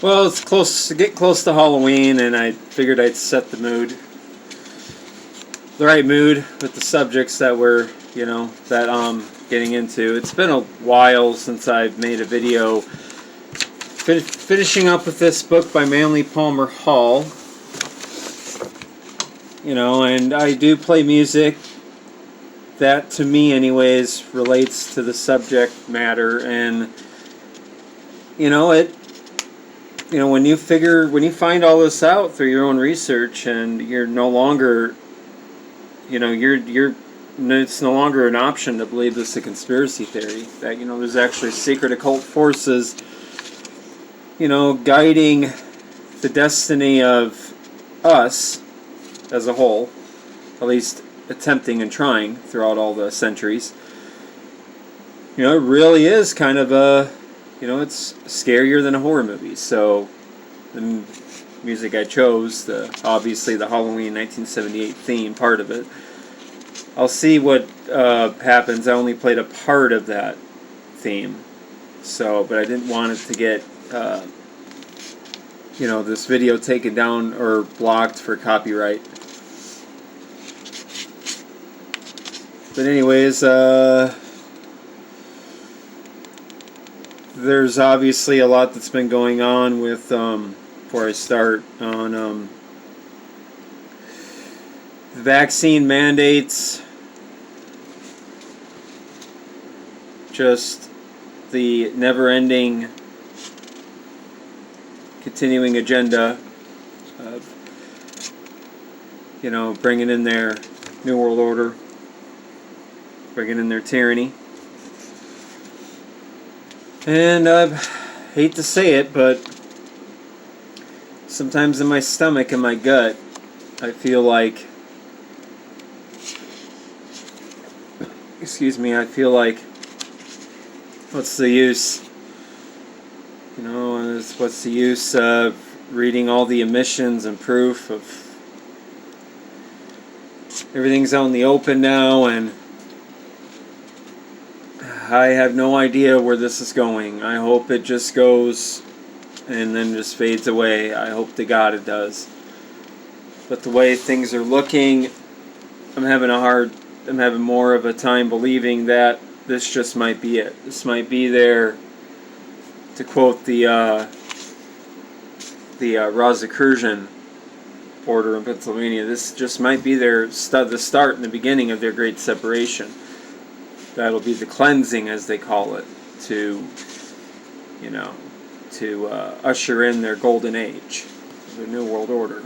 Well, it's getting close to Halloween, and I figured I'd set the right mood with the subjects that we're, that I'm getting into. It's been a while since I've made a video finishing up with this book by Manly Palmer Hall. And I do play music that, to me anyways, relates to the subject matter, and when you find all this out through your own research, and you're no longer, it's no longer an option to believe this is a conspiracy theory, that, there's actually secret occult forces, guiding the destiny of us as a whole, at least attempting and trying throughout all the centuries. It really is kind of it's scarier than a horror movie. So the music I chose, obviously the Halloween 1978 theme, part of it. I'll see what happens. I only played a part of that theme, but I didn't want it to get this video taken down or blocked for copyright. But anyways, there's obviously a lot that's been going on with, before I start, on vaccine mandates, just the never-ending continuing agenda of, bringing in their New World Order, bringing in their tyranny. And I hate to say it, but sometimes in my stomach and my gut, I feel like, what's the use? What's the use of reading all the emissions and proof of everything's out in the open now, and I have no idea where this is going. I hope it just goes and then just fades away. I hope to God it does. But the way things are looking, I'm having more of a time believing that this just might be it. This might be their, to quote the Rosicrucian order in Pennsylvania, this just might be the start and the beginning of their great separation. That'll be the cleansing, as they call it, to usher in their golden age, the New World Order.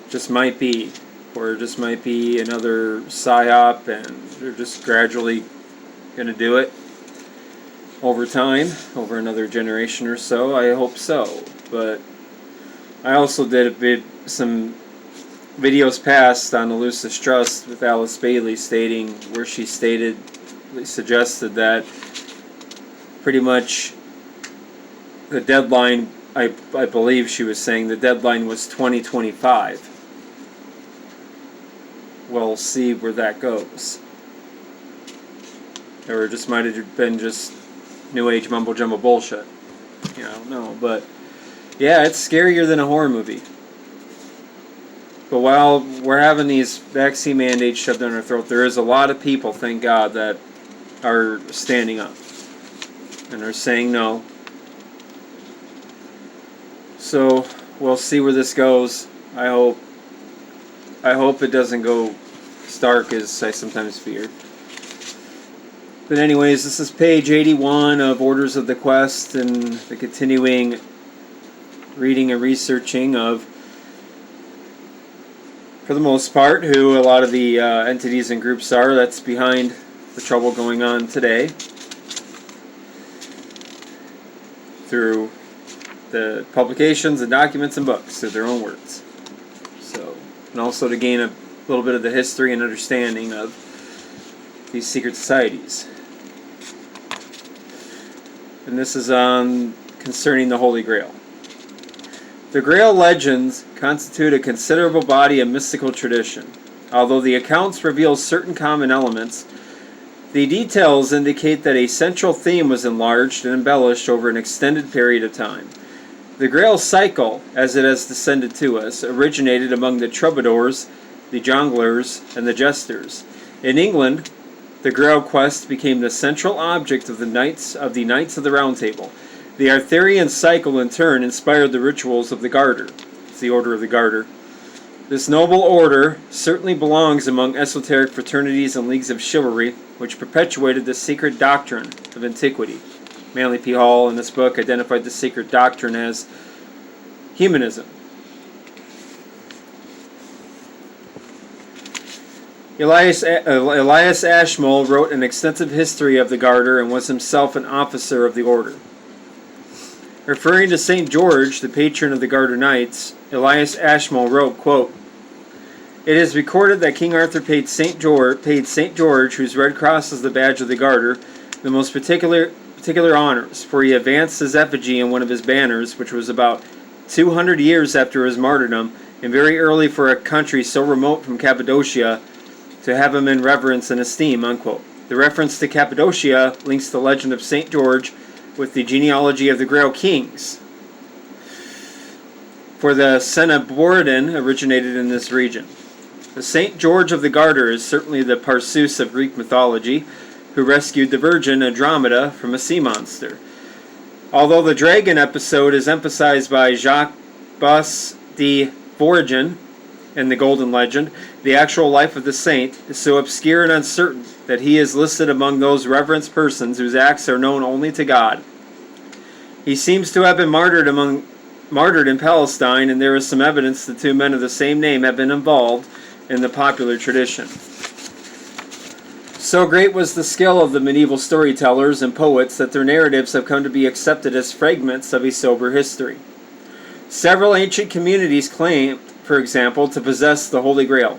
Just might be, or it just might be another psyop, and they're just gradually going to do it over time, over another generation or so. I hope so. But I also did some videos past on the Lucis Trust with Alice Bailey, stating where she suggested that pretty much the deadline, I believe she was saying the deadline was 2025. We'll see where that goes. Or it just might have been just New Age mumbo jumbo bullshit. I don't know. But yeah, it's scarier than a horror movie. But while we're having these vaccine mandates shoved down our throat, there is a lot of people, thank God, that are standing up and are saying no. So we'll see where this goes. I hope it doesn't go as dark as I sometimes fear. But anyways, this is page 81 of Orders of the Quest, and the continuing reading and researching of, for the most part, who a lot of the entities and groups are that's behind the trouble going on today, through the publications and documents and books, through their own words. So, and also to gain a little bit of the history and understanding of these secret societies. And this is concerning the Holy Grail. The Grail legends constitute a considerable body of mystical tradition. Although the accounts reveal certain common elements, The details indicate that a central theme was enlarged and embellished over an extended period of time. The Grail cycle, as it has descended to us, originated among the troubadours, the jongleurs, and the jesters. In England, the Grail quest became the central object of the Knights of the Round Table. The Arthurian cycle, in turn, inspired the rituals of the Garter. It's the Order of the Garter. This noble order certainly belongs among esoteric fraternities and leagues of chivalry, which perpetuated the secret doctrine of antiquity. Manly P. Hall, in this book, identified the secret doctrine as humanism. Elias Ashmole wrote an extensive history of the Garter and was himself an officer of the order. Referring to St. George, the patron of the Garter Knights, Elias Ashmole wrote, quote, "It is recorded that King Arthur paid St. George, whose red cross is the badge of the Garter, the most particular honors, for he advanced his effigy in one of his banners, which was about 200 years after his martyrdom, and very early for a country so remote from Cappadocia to have him in reverence and esteem," unquote. The reference to Cappadocia links the legend of St. George with the genealogy of the Grail kings, for the Cenoboridan originated in this region. The St. George of the Garter is certainly the Parsus of Greek mythology, who rescued the virgin Andromeda from a sea monster. Although the dragon episode is emphasized by Jacques Bus de Voragine in the Golden Legend, the actual life of the saint is so obscure and uncertain that he is listed among those reverenced persons whose acts are known only to God. He seems to have been martyred in Palestine, and there is some evidence the two men of the same name have been involved in the popular tradition. So great was the skill of the medieval storytellers and poets that their narratives have come to be accepted as fragments of a sober history. Several ancient communities claimed, for example, to possess the Holy Grail.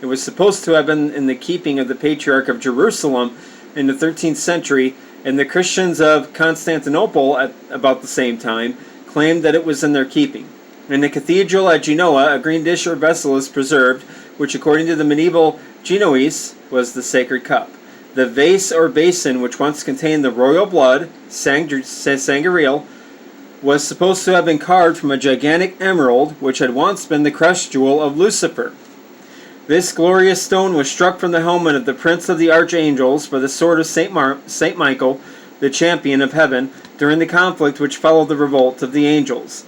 It was supposed to have been in the keeping of the Patriarch of Jerusalem in the 13th century, and the Christians of Constantinople at about the same time claimed that it was in their keeping. In the cathedral at Genoa, a green dish or vessel is preserved, which according to the medieval Genoese was the sacred cup. The vase or basin, which once contained the royal blood, sangreal, was supposed to have been carved from a gigantic emerald, which had once been the crest jewel of Lucifer. This glorious stone was struck from the helmet of the Prince of the Archangels by the sword of Saint Michael, the champion of heaven, during the conflict which followed the revolt of the angels.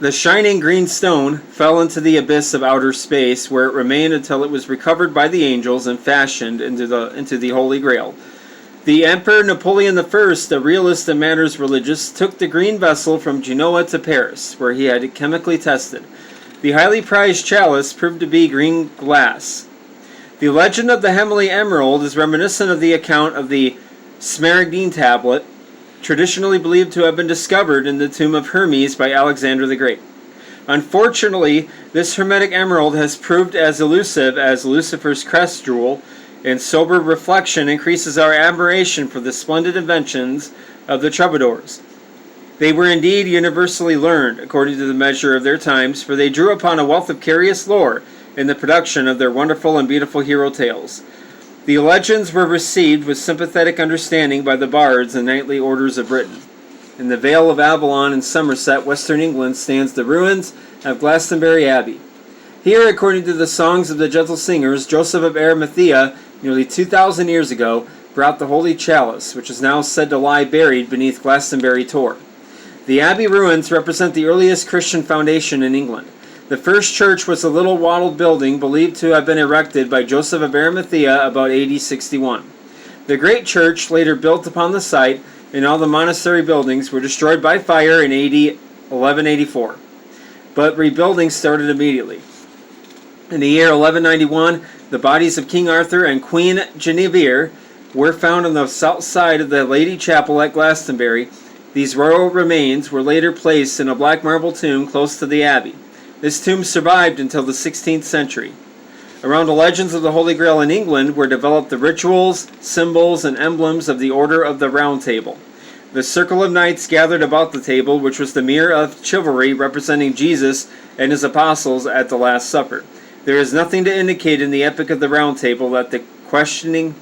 The shining green stone fell into the abyss of outer space, where it remained until it was recovered by the angels and fashioned into the Holy Grail. The Emperor Napoleon I, a realist in matters religious, took the green vessel from Genoa to Paris, where he had it chemically tested. The highly prized chalice proved to be green glass. The legend of the Heavenly Emerald is reminiscent of the account of the Smaragdine tablet, traditionally believed to have been discovered in the tomb of Hermes by Alexander the Great. Unfortunately, this hermetic emerald has proved as elusive as Lucifer's crest jewel, and sober reflection increases our admiration for the splendid inventions of the troubadours. They were indeed universally learned, according to the measure of their times, for they drew upon a wealth of curious lore in the production of their wonderful and beautiful hero tales. The legends were received with sympathetic understanding by the bards and knightly orders of Britain. In the Vale of Avalon in Somerset, Western England, stands the ruins of Glastonbury Abbey. Here, according to the songs of the gentle singers, Joseph of Arimathea, nearly 2,000 years ago, brought the holy chalice, which is now said to lie buried beneath Glastonbury Tor. The abbey ruins represent the earliest Christian foundation in England. The first church was a little wattled building believed to have been erected by Joseph of Arimathea about AD 61. The great church, later built upon the site, and all the monastery buildings were destroyed by fire in AD 1184. But rebuilding started immediately. In the year 1191, the bodies of King Arthur and Queen Guinevere were found on the south side of the Lady Chapel at Glastonbury. These royal remains were later placed in a black marble tomb close to the abbey. This tomb survived until the 16th century. Around the legends of the Holy Grail in England were developed the rituals, symbols, and emblems of the Order of the Round Table. The circle of knights gathered about the table, which was the mirror of chivalry representing Jesus and his apostles at the Last Supper. There is nothing to indicate in the Epic of the Round Table that the questing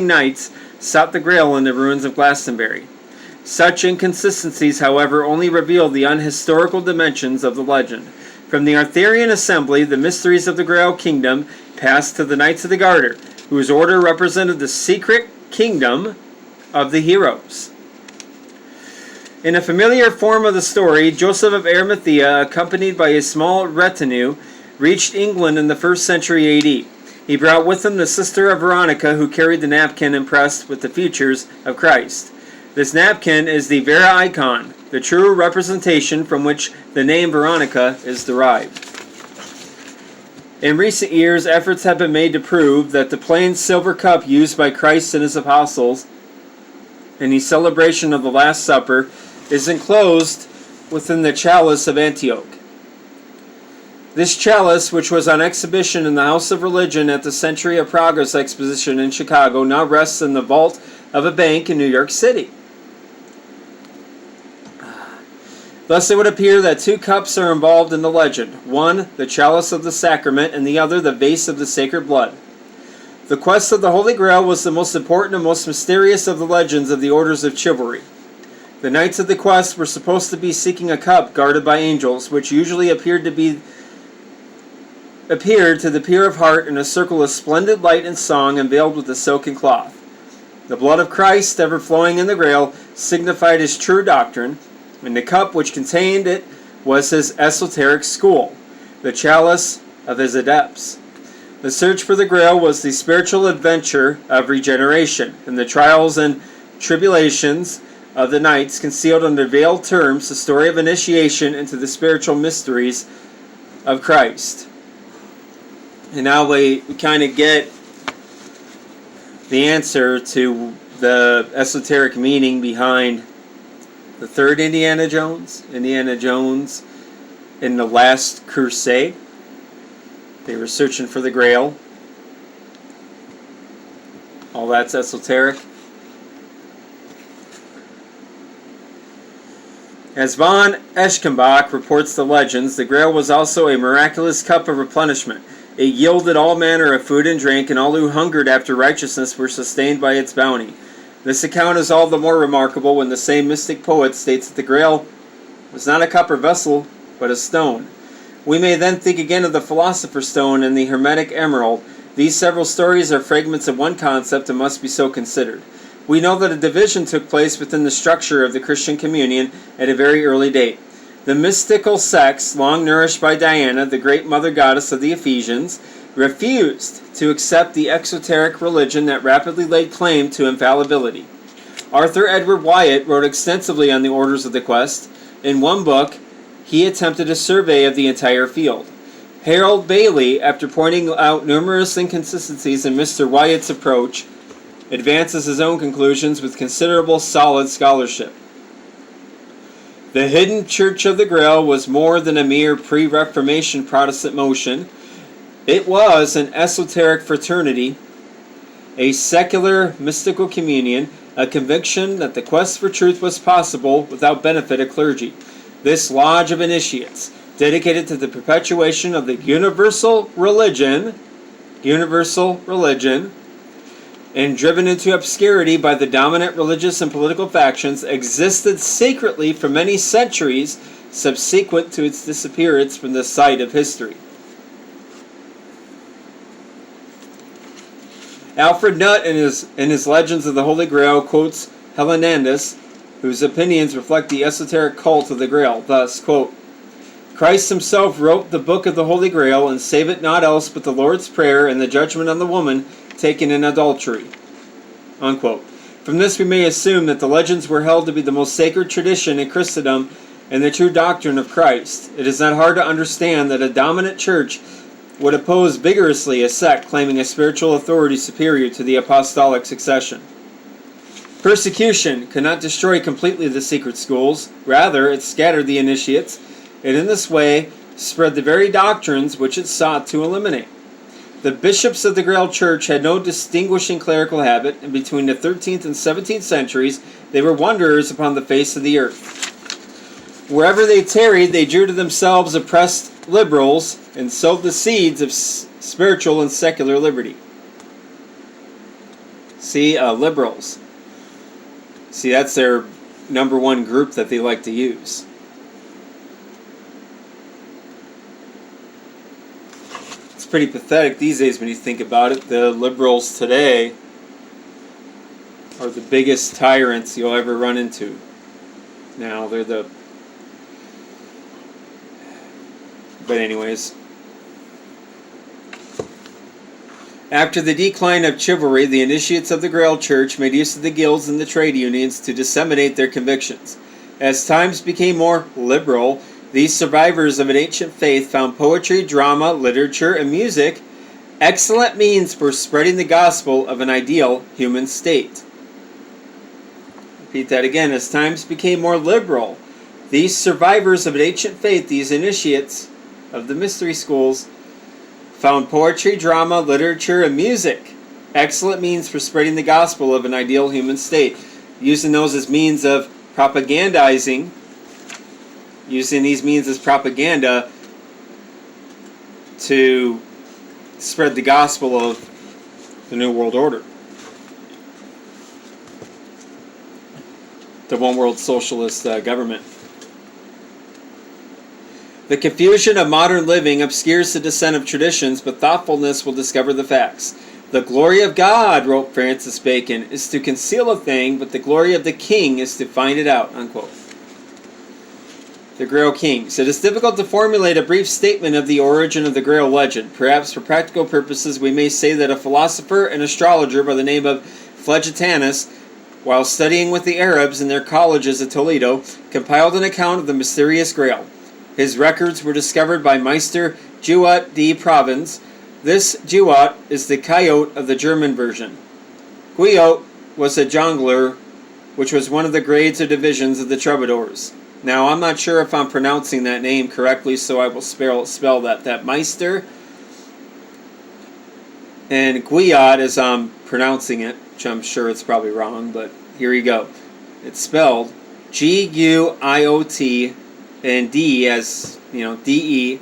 knights sought the Grail in the ruins of Glastonbury. Such inconsistencies, however, only reveal the unhistorical dimensions of the legend. From the Arthurian assembly, the mysteries of the Grail Kingdom passed to the Knights of the Garter, whose order represented the secret kingdom of the heroes. In a familiar form of the story, Joseph of Arimathea, accompanied by a small retinue, reached England in the 1st century AD. He brought with him the sister of Veronica, who carried the napkin impressed with the features of Christ. This napkin is the Vera icon, the true representation from which the name Veronica is derived. In recent years, efforts have been made to prove that the plain silver cup used by Christ and his apostles in the celebration of the Last Supper is enclosed within the chalice of Antioch. This chalice, which was on exhibition in the House of Religion at the Century of Progress Exposition in Chicago, now rests in the vault of a bank in New York City. Thus it would appear that two cups are involved in the legend. One, the chalice of the sacrament, and the other, the vase of the sacred blood. The quest of the Holy Grail was the most important and most mysterious of the legends of the orders of chivalry. The knights of the quest were supposed to be seeking a cup guarded by angels, which usually appeared to the pure of heart in a circle of splendid light and song and veiled with a silken cloth. The blood of Christ, ever flowing in the Grail, signified his true doctrine, and the cup which contained it was his esoteric school, the chalice of his adepts. The search for the Grail was the spiritual adventure of regeneration, and the trials and tribulations of the knights concealed under veiled terms the story of initiation into the spiritual mysteries of Christ. And now we kind of get the answer to the esoteric meaning behind the third Indiana Jones in the Last Crusade. They were searching for the Grail. All that's esoteric. As von Eschenbach reports the legends, the Grail was also a miraculous cup of replenishment. It yielded all manner of food and drink, and all who hungered after righteousness were sustained by its bounty. This account is all the more remarkable when the same mystic poet states that the Grail was not a copper vessel, but a stone. We may then think again of the Philosopher's Stone and the Hermetic Emerald. These several stories are fragments of one concept and must be so considered. We know that a division took place within the structure of the Christian communion at a very early date. The mystical sects, long nourished by Diana, the great mother goddess of the Ephesians, refused to accept the exoteric religion that rapidly laid claim to infallibility. Arthur Edward Wyatt wrote extensively on the orders of the quest. In one book, he attempted a survey of the entire field. Harold Bailey, after pointing out numerous inconsistencies in Mr. Wyatt's approach, advances his own conclusions with considerable solid scholarship. The hidden Church of the Grail was more than a mere pre-Reformation Protestant motion. It was an esoteric fraternity, a secular mystical communion, a conviction that the quest for truth was possible without benefit of clergy. This lodge of initiates, dedicated to the perpetuation of the universal religion, and driven into obscurity by the dominant religious and political factions, existed secretly for many centuries subsequent to its disappearance from the sight of history. Alfred Nutt, in his Legends of the Holy Grail, quotes Helenandus, whose opinions reflect the esoteric cult of the Grail. Thus, quote, Christ himself wrote the book of the Holy Grail, and save it not else but the Lord's Prayer and the judgment on the woman taken in adultery. Unquote. From this we may assume that the legends were held to be the most sacred tradition in Christendom and the true doctrine of Christ. It is not hard to understand that a dominant church would oppose vigorously a sect claiming a spiritual authority superior to the apostolic succession. Persecution could not destroy completely the secret schools. Rather, it scattered the initiates, and in this way spread the very doctrines which it sought to eliminate. The bishops of the Grail Church had no distinguishing clerical habit, and between the 13th and 17th centuries they were wanderers upon the face of the earth. Wherever they tarried, they drew to themselves oppressed liberals and sowed the seeds of spiritual and secular liberty. See, liberals. See, that's their number one group that they like to use. It's pretty pathetic these days when you think about it. The liberals today are the biggest tyrants you'll ever run into. Now, they're the... But anyways... After the decline of chivalry, the initiates of the Grail Church made use of the guilds and the trade unions to disseminate their convictions. As times became more liberal, these survivors of an ancient faith found poetry, drama, literature, and music excellent means for spreading the gospel of an ideal human state. Repeat that again. As times became more liberal, these survivors of an ancient faith, these initiates of the mystery schools, found poetry, drama, literature, and music excellent means for spreading the gospel of an ideal human state, using those as means of propagandizing, using these means as propaganda to spread the gospel of the New World Order, the one world socialist government. The confusion of modern living obscures the descent of traditions, but thoughtfulness will discover the facts. The glory of God, wrote Francis Bacon, is to conceal a thing, but the glory of the king is to find it out, unquote. The Grail Kings. It is difficult to formulate a brief statement of the origin of the Grail legend. Perhaps for practical purposes we may say that a philosopher and astrologer by the name of Phlegetanus, while studying with the Arabs in their colleges at Toledo, compiled an account of the mysterious Grail. His records were discovered by Meister Jewat de Provence. This Jewat is the coyote of the German version. Guyot was a jongleur, which was one of the grades or divisions of the troubadours. Now, I'm not sure if I'm pronouncing that name correctly, so I will spell that. That Meister and Guyot, as I'm pronouncing it, which I'm sure it's probably wrong, but here you go. It's spelled G-U-I-O-T and D as, D-E,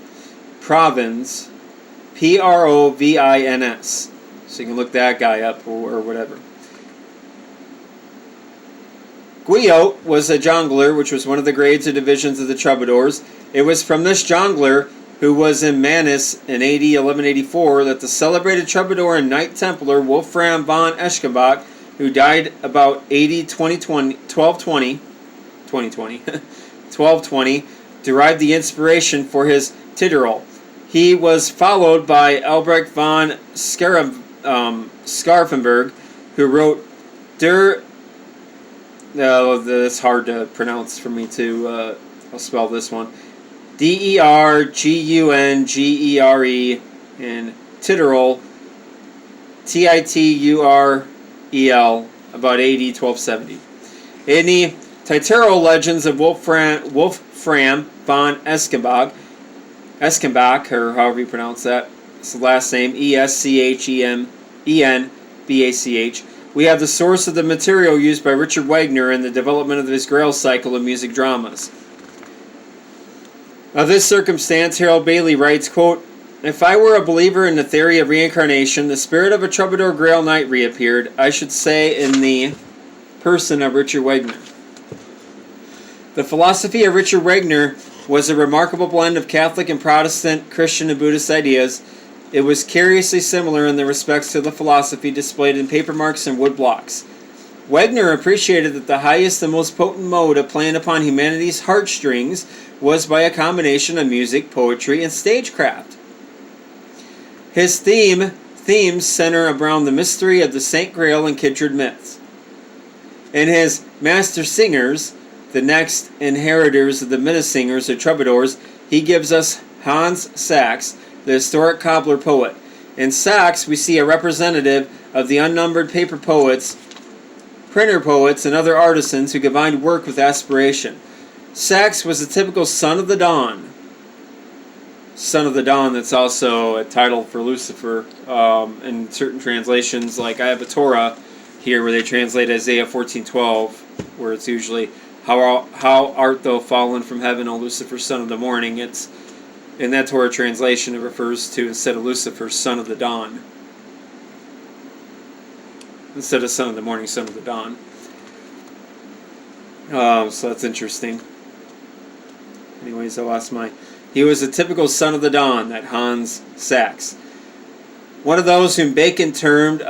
Provence, P-R-O-V-I-N-S. So you can look that guy up or whatever. Guyot was a jongleur, which was one of the grades or divisions of the troubadours. It was from this jongleur, who was in Manus in AD 1184, that the celebrated troubadour and Knight Templar Wolfram von Eschenbach, who died about AD 1220, derived the inspiration for his Titterl. He was followed by Albrecht von Scharfenberg, who wrote Der... It's hard to pronounce for me to... I'll spell this one. D-E-R-G-U-N-G-E-R-E and Titterl, T-I-T-U-R-E-L, about AD 1270. In the Titterl legends of Wolfram von Eschenbach, or however you pronounce that, it's the last name, E-S-C-H-E-M-E-N-B-A-C-H, we have the source of the material used by Richard Wagner in the development of his Grail cycle of music dramas. Of this circumstance, Harold Bailey writes, quote, "If I were a believer in the theory of reincarnation, the spirit of a troubadour Grail Knight reappeared, I should say in the person of Richard Wagner." The philosophy of Richard Wagner was a remarkable blend of Catholic and Protestant, Christian and Buddhist ideas. It was curiously similar in the respects to the philosophy displayed in paper marks and wood blocks. Wagner appreciated that the highest and most potent mode of playing upon humanity's heartstrings was by a combination of music, poetry, and stagecraft. His themes center around the mystery of the Saint Grail and kindred myths. In his Master Singers, the next inheritors of the Minnesingers or troubadours, he gives us Hans Sachs, the historic cobbler poet. In Sachs, we see a representative of the unnumbered paper poets, printer poets, and other artisans who combined work with aspiration. Sachs was a typical son of the dawn. Son of the Dawn that's also a title for Lucifer. In certain translations, like I have a Torah here where they translate Isaiah 14:12, where it's usually, how art thou fallen from heaven, O Lucifer, son of the morning. It's in that Torah translation, it refers to, instead of Lucifer, son of the dawn. Instead of son of the morning, son of the dawn. So that's interesting. Anyways, I lost my... He was a typical son of the dawn, that Hans Sachs. One of those whom Bacon termed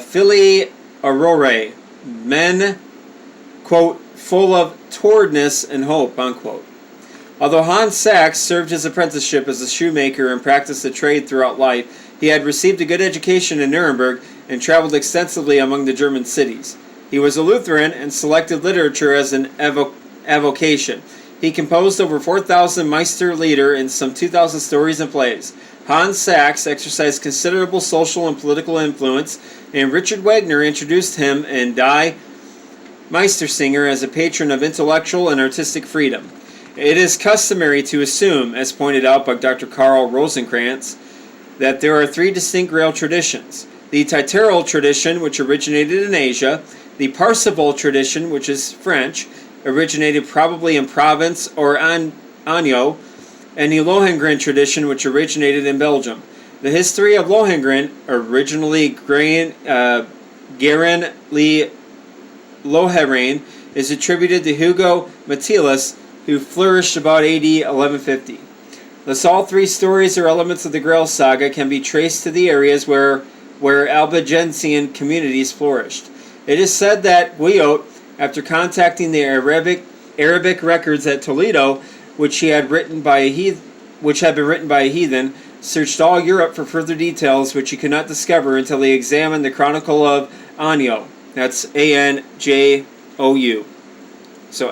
Filii Aurora, men, quote, full of towardness and hope, unquote. Although Hans Sachs served his apprenticeship as a shoemaker and practiced the trade throughout life, he had received a good education in Nuremberg and traveled extensively among the German cities. He was a Lutheran and selected literature as an avocation. He composed over 4,000 Meisterlieder and some 2,000 stories and plays. Hans Sachs exercised considerable social and political influence, and Richard Wagner introduced him and Die Meistersinger as a patron of intellectual and artistic freedom. It is customary to assume, as pointed out by Dr. Karl Rosenkranz, that there are three distinct Grail traditions. The Titeral tradition, which originated in Asia, the Parseval tradition, which is French, originated probably in Provence or Anjou, and the Lohengrin tradition, which originated in Belgium. The history of Lohengrin, originally Garen Le Lohengrin, is attributed to Hugo Metellus, who flourished about AD 1150. Thus, all three stories or elements of the Grail saga can be traced to the areas where Albigensian communities flourished. It is said that Guyot, after contacting the Arabic records at Toledo, which had been written by a heathen, searched all Europe for further details which he could not discover until he examined the Chronicle of Anjou. That's Anjou. So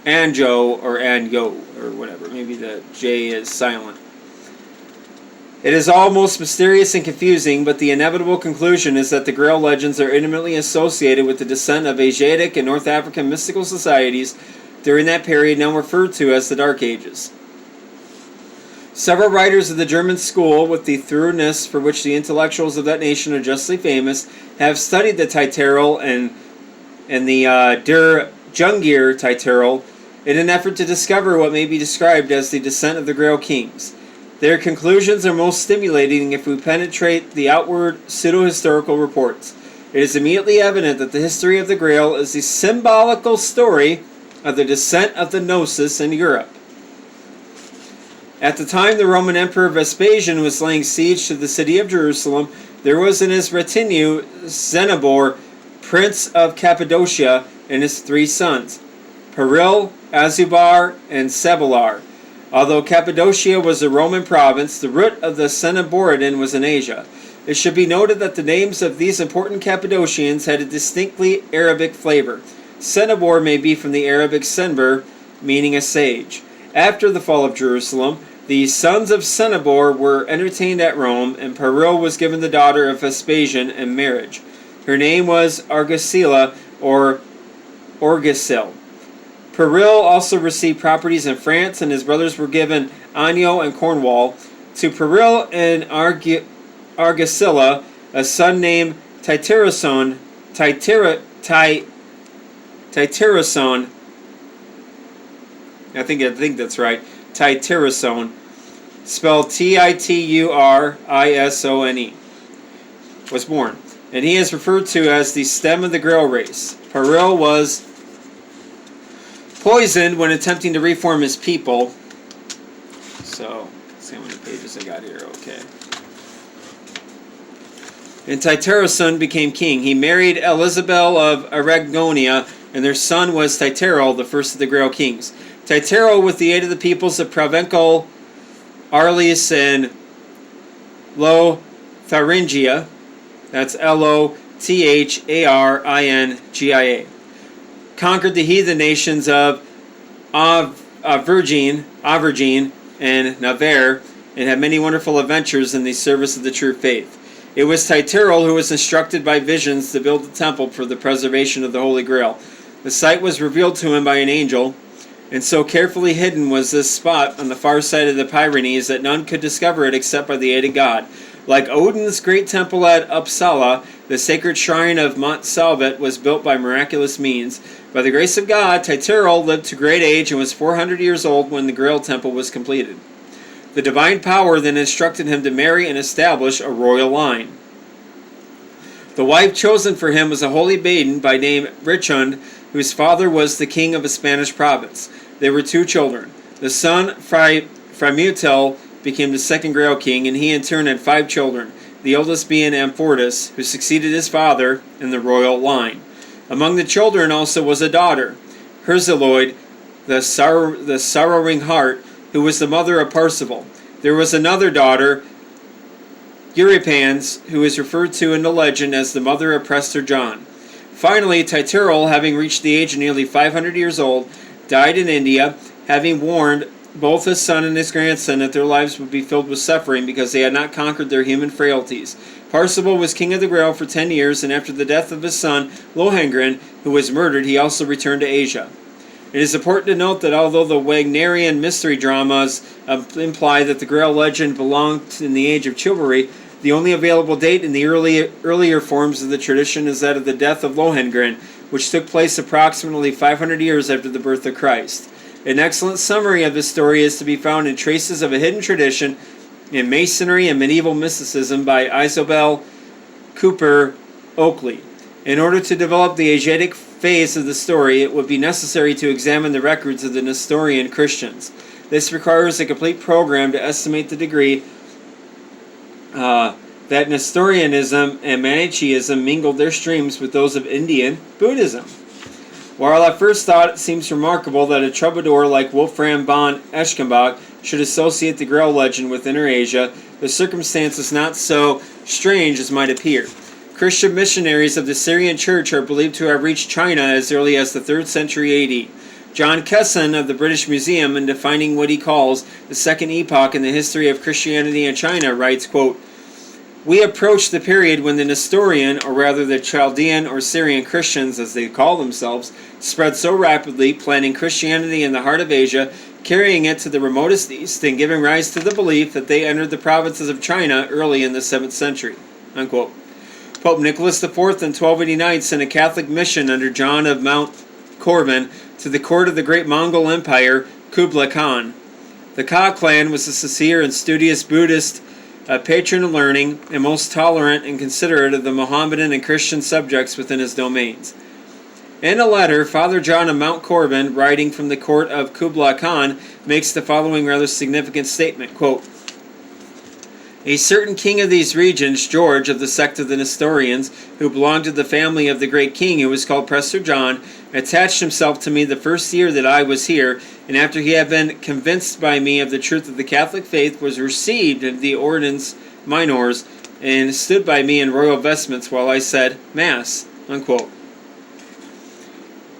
Anjou or Anjou or whatever. Maybe the J is silent. It is all most mysterious and confusing, but the inevitable conclusion is that the Grail legends are intimately associated with the descent of Asiatic and North African mystical societies during that period now referred to as the Dark Ages. Several writers of the German school, with the thoroughness for which the intellectuals of that nation are justly famous, have studied the Titeral and the Der Jungir Titeral in an effort to discover what may be described as the descent of the Grail kings. Their conclusions are most stimulating if we penetrate the outward pseudo-historical reports. It is immediately evident that the history of the Grail is the symbolical story of the descent of the Gnosis in Europe. At the time the Roman Emperor Vespasian was laying siege to the city of Jerusalem, there was in his retinue Zenobor, prince of Cappadocia, and his three sons, Peril, Azubar, and Sebalar. Although Cappadocia was a Roman province, the root of the Senoboridan was in Asia. It should be noted that the names of these important Cappadocians had a distinctly Arabic flavor. Senobor may be from the Arabic Senber, meaning a sage. After the fall of Jerusalem, the sons of Senobor were entertained at Rome, and Peril was given the daughter of Vespasian in marriage. Her name was Argosilla or Orgisil. Peril also received properties in France, and his brothers were given Anjou and Cornwall. To Peril and Argosilla, a son named Titerason, I think that's right, Titerason, spelled Titursone, was born, and he is referred to as the stem of the Grail race. Peril was poisoned when attempting to reform his people. So, let's see how many pages I got here. Okay. And Titerason became king. He married Elizabeth of Aragonia, and their son was Titeral, the first of the Grail kings. Titeral, with the aid of the peoples of Provencal, Arles, and Lotharingia, that's Lotharingia, conquered the heathen nations of Auvergne and Navarre, and had many wonderful adventures in the service of the true faith. It was Titeral who was instructed by visions to build a temple for the preservation of the Holy Grail. The site was revealed to him by an angel, And so carefully hidden was this spot on the far side of the Pyrenees that none could discover it except by the aid of God. Like Odin's great temple at Uppsala, the sacred shrine of Mont Salvet was built by miraculous means. By the grace of God, Teiturl lived to great age and was 400 years old when the Grail temple was completed. The divine power then instructed him to marry and establish a royal line. The wife chosen for him was a holy maiden by name Richund, whose father was the king of a Spanish province. There were 2 children. The son, Fraimutil, became the second Grail king, and he in turn had 5 children, the eldest being Amfortas, who succeeded his father in the royal line. Among the children also was a daughter, Herzeloid, the sorrowing heart, who was the mother of Parsifal. There was another daughter, Euripans, who is referred to in the legend as the mother of Prester John. Finally, Teiturl, having reached the age of nearly 500 years old, died in India, having warned both his son and his grandson that their lives would be filled with suffering because they had not conquered their human frailties. Parsifal was king of the Grail for 10 years, and after the death of his son, Lohengrin, who was murdered, he also returned to Asia. It is important to note that although the Wagnerian mystery dramas imply that the Grail legend belonged in the age of chivalry, the only available date in the earlier forms of the tradition is that of the death of Lohengrin, which took place approximately 500 years after the birth of Christ. An excellent summary of this story is to be found in Traces of a Hidden Tradition in Masonry and Medieval Mysticism by Isobel Cooper Oakley. In order to develop the Asiatic phase of the story, it would be necessary to examine the records of the Nestorian Christians. This requires a complete program to estimate the degree that Nestorianism and Manichaeism mingled their streams with those of Indian Buddhism. While at first thought it seems remarkable that a troubadour like Wolfram von Eschenbach should associate the Grail legend with Inner Asia, the circumstance is not so strange as might appear. Christian missionaries of the Syrian Church are believed to have reached China as early as the 3rd century AD. John Kesson of the British Museum, in defining what he calls the second epoch in the history of Christianity in China, writes, quote, "We approach the period when the Nestorian, or rather the Chaldean or Syrian Christians, as they call themselves, spread so rapidly, planting Christianity in the heart of Asia, carrying it to the remotest east, and giving rise to the belief that they entered the provinces of China early in the 7th century." Unquote. Pope Nicholas IV in 1289 sent a Catholic mission under John of Mount Corvin to the court of the great Mongol Empire, Kublai Khan. The Ka clan was a sincere and studious Buddhist patron of learning, and most tolerant and considerate of the Mohammedan and Christian subjects within his domains. In a letter, Father John of Mount Corvin, writing from the court of Kublai Khan, makes the following rather significant statement, quote, "A certain king of these regions, George, of the sect of the Nestorians, who belonged to the family of the great king who was called Prester John, attached himself to me the first year that I was here, and after he had been convinced by me of the truth of the Catholic faith, was received of the ordinance minors, and stood by me in royal vestments while I said Mass." Unquote.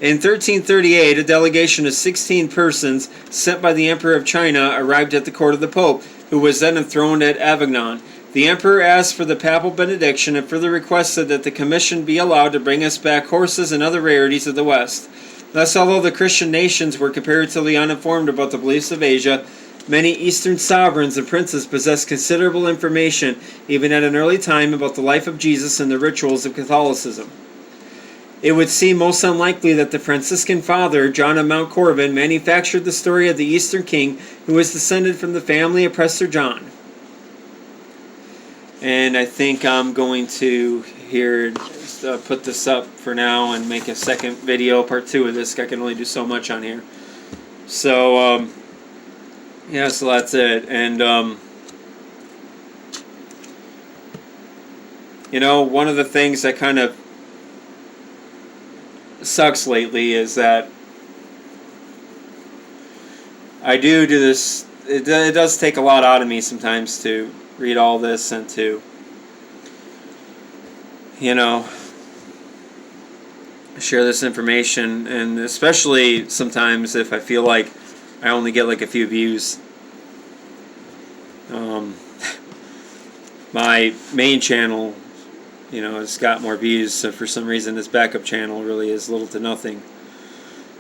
In 1338, a delegation of 16 persons sent by the Emperor of China arrived at the court of the Pope, who was then enthroned at Avignon. The Emperor asked for the papal benediction and further requested that the commission be allowed to bring us back horses and other rarities of the West. Thus, although the Christian nations were comparatively uninformed about the beliefs of Asia, many Eastern sovereigns and princes possessed considerable information, even at an early time, about the life of Jesus and the rituals of Catholicism. It would seem most unlikely that the Franciscan father, John of Mount Corvin, manufactured the story of the Eastern king who was descended from the family of Prester John. And I think I'm going to here put this up for now and make a second video, part 2 of this. I can only do so much on here. So, yeah, so that's it. And, you know, one of the things that kind of sucks lately is that I do this. It does take a lot out of me sometimes to read all this and to, you know, share this information, and especially sometimes if I feel like I only get like a few views. My main channel, you know, it's got more views, so for some reason this backup channel really is little to nothing.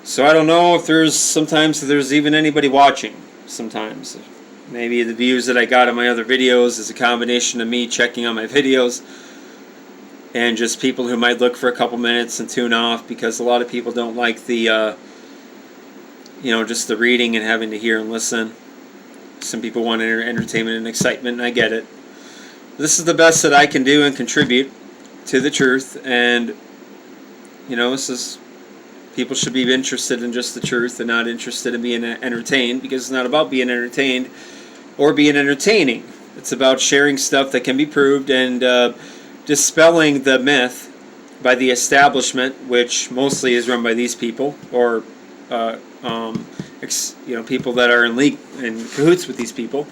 So I don't know if there's even anybody watching. Sometimes maybe the views that I got on my other videos is a combination of me checking on my videos and just people who might look for a couple minutes and tune off, because a lot of people don't like the just the reading and having to hear and listen. Some people want entertainment and excitement, and I get it. This is the best that I can do and contribute to the truth, and people should be interested in just the truth and not interested in being entertained, because it's not about being entertained or being entertaining. It's about sharing stuff that can be proved and dispelling the myth by the establishment, which mostly is run by these people, or people that are in cahoots with these people,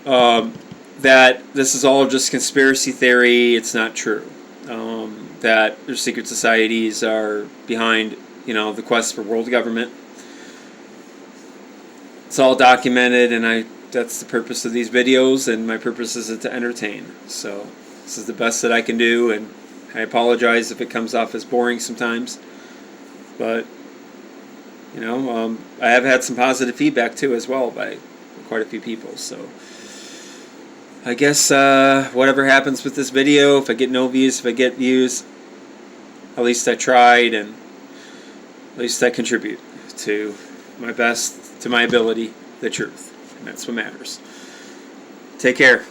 that this is all just conspiracy theory. It's not true. That their secret societies are behind, the quest for world government. It's all documented, and that's the purpose of these videos, and my purpose is to entertain. So this is the best that I can do, and I apologize if it comes off as boring sometimes. But, I have had some positive feedback too as well by quite a few people. So I guess whatever happens with this video, if I get no views, if I get views, at least I tried, and at least I contribute to my best, to my ability, the truth. And that's what matters. Take care.